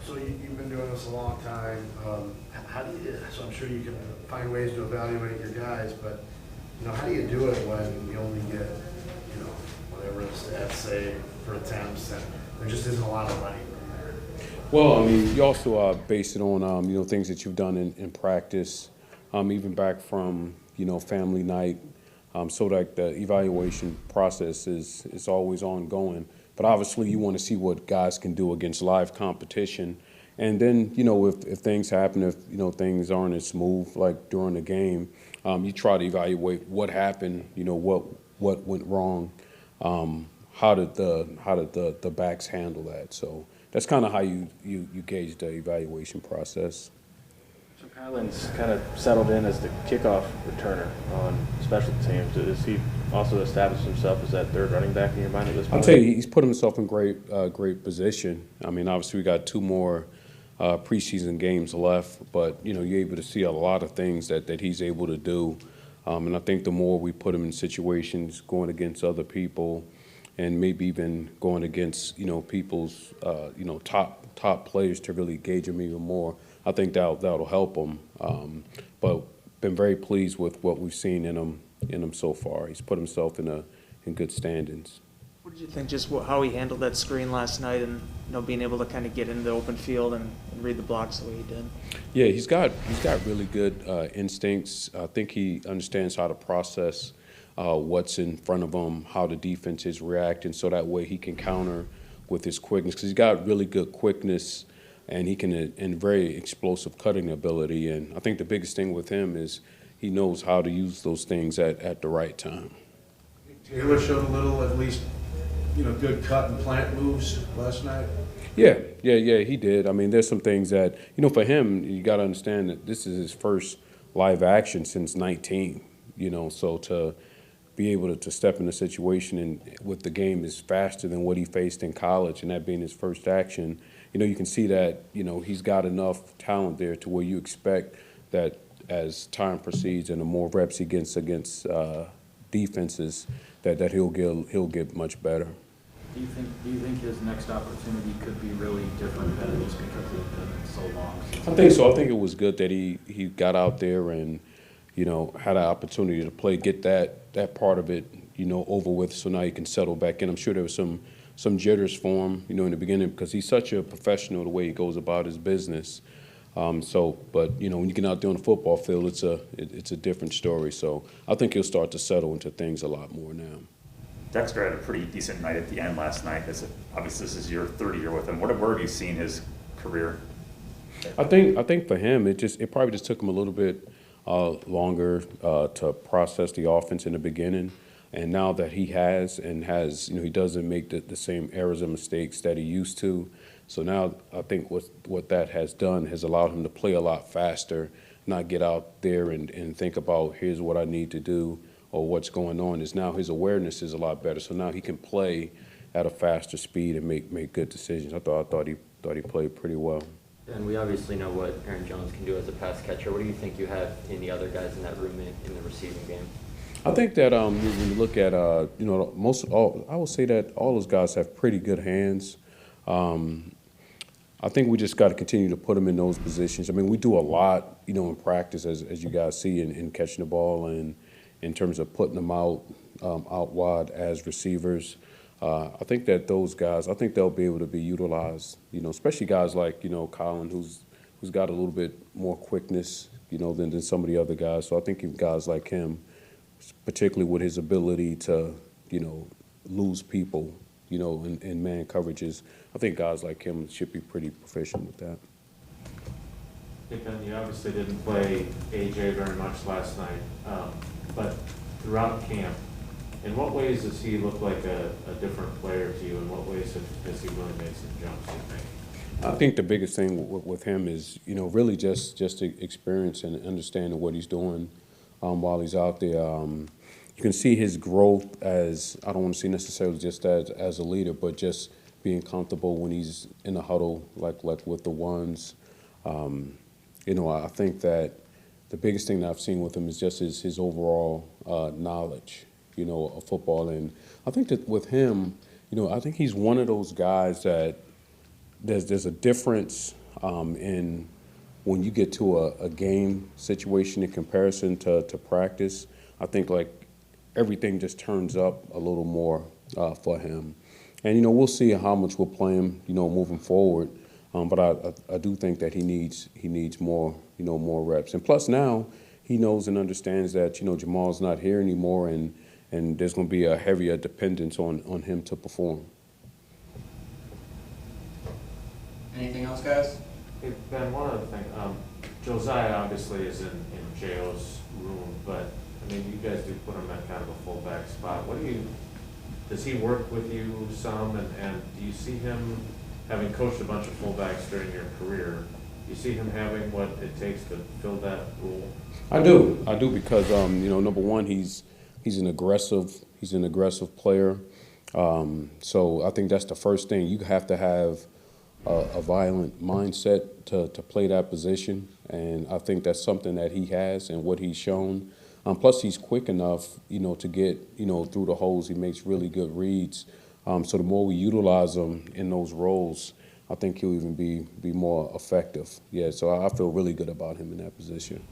So you've been doing this a long time. How do you? So I'm sure you can find ways to evaluate your guys, but how do you do it when you only get whatever it's say for attempts, and there just isn't a lot of running from there? Well, I mean, you also base it on things that you've done in practice, even back from family night. So like the evaluation process is always ongoing. But obviously, you want to see what guys can do against live competition. And then, if things happen, if things aren't as smooth like during the game, you try to evaluate what happened, what went wrong, how did the backs handle that. So that's kind of how you gauge the evaluation process. So Kylin's kind of settled in as the kickoff returner on special teams. Does he also establish himself as that third running back in your mind at this point? I'll tell you, he's put himself in great position. I mean, obviously we got 2 more preseason games left, but you're able to see a lot of things that he's able to do. And I think the more we put him in situations going against other people, and maybe even going against people's top players to really gauge him even more, I think that'll help him. But been very pleased with what we've seen in him so far. He's put himself in good standings. What did you think, just how he handled that screen last night, and being able to kind of get into the open field and read the blocks the way he did? Yeah, he's got really good instincts. I think he understands how to process what's in front of him, how the defense is reacting, so that way he can counter with his quickness. Because he's got really good quickness, and he can and very explosive cutting ability. And I think the biggest thing with him is he knows how to use those things at the right time. Taylor showed a little, at least, good cut and plant moves last night. Yeah, he did. I mean, there's some things that, for him, you got to understand that this is his first live action since 19, so to be able to step in a situation and with the game is faster than what he faced in college, and that being his first action, you can see that, he's got enough talent there to where you expect that as time proceeds and the more reps he gets against defenses, that he'll get much better. Do you think his next opportunity could be really different than just because it's been so long? I think so. I think it was good that he got out there and had an opportunity to play, get that part of it over with, so now he can settle back in. I'm sure there was some jitters for him in the beginning because he's such a professional the way he goes about his business. But when you get out there on the football field, it's a different story. So I think he'll start to settle into things a lot more now. Dexter had a pretty decent night at the end last night. Obviously, this is your third year with him. Where have you seen his career? I think for him, it probably just took him a little bit longer to process the offense in the beginning. And now that he has, he doesn't make the same errors and mistakes that he used to. So now I think what that has done has allowed him to play a lot faster, not get out there and think about here's what I need to do or what's going on. Is now his awareness is a lot better. So now he can play at a faster speed and make good decisions. I thought he played pretty well. And we obviously know what Aaron Jones can do as a pass catcher. What do you think you have in the other guys in that room in the receiving game? I think that when you look at I would say that all those guys have pretty good hands. I think we just got to continue to put them in those positions. I mean, we do a lot, in practice, as you guys see, in catching the ball and in terms of putting them out wide as receivers. I think that those guys, they'll be able to be utilized, especially guys like, Kylin, who's got a little bit more quickness, than some of the other guys. So I think guys like him, particularly with his ability to, lose people, in man coverages, I think guys like him should be pretty proficient with that. Ben, you obviously didn't play A.J. very much last night, but throughout camp, in what ways does he look like a different player to you? In what ways has he really made some jumps, do you think? I think the biggest thing with him is, really just the experience and understanding what he's doing while he's out there. You can see his growth as, I don't want to say necessarily just as a leader, but just being comfortable when he's in the huddle, like with the ones. I think that the biggest thing that I've seen with him is just his overall knowledge, of football. And I think that with him, I think he's one of those guys that there's a difference in when you get to a game situation in comparison to practice. I think like everything just turns up a little more for him. And, we'll see how much we'll play him, moving forward. But I do think that he needs more, more reps. And plus now he knows and understands that, Jamal's not here anymore, and there's going to be a heavier dependence on him to perform. Anything else, guys? Hey, Ben, one other thing, Josiah obviously is in J.O.'s room, but, I mean, you guys do put him at kind of a fullback spot. Does he work with you some, and do you see him, having coached a bunch of fullbacks during your career, do you see him having what it takes to fill that role? I do because, number one, he's an aggressive player. So I think that's the first thing. You have to have a violent mindset to play that position, and I think that's something that he has and what he's shown. Plus, he's quick enough, to get, through the holes. He makes really good reads. So the more we utilize him in those roles, I think he'll even be more effective. Yeah, so I feel really good about him in that position.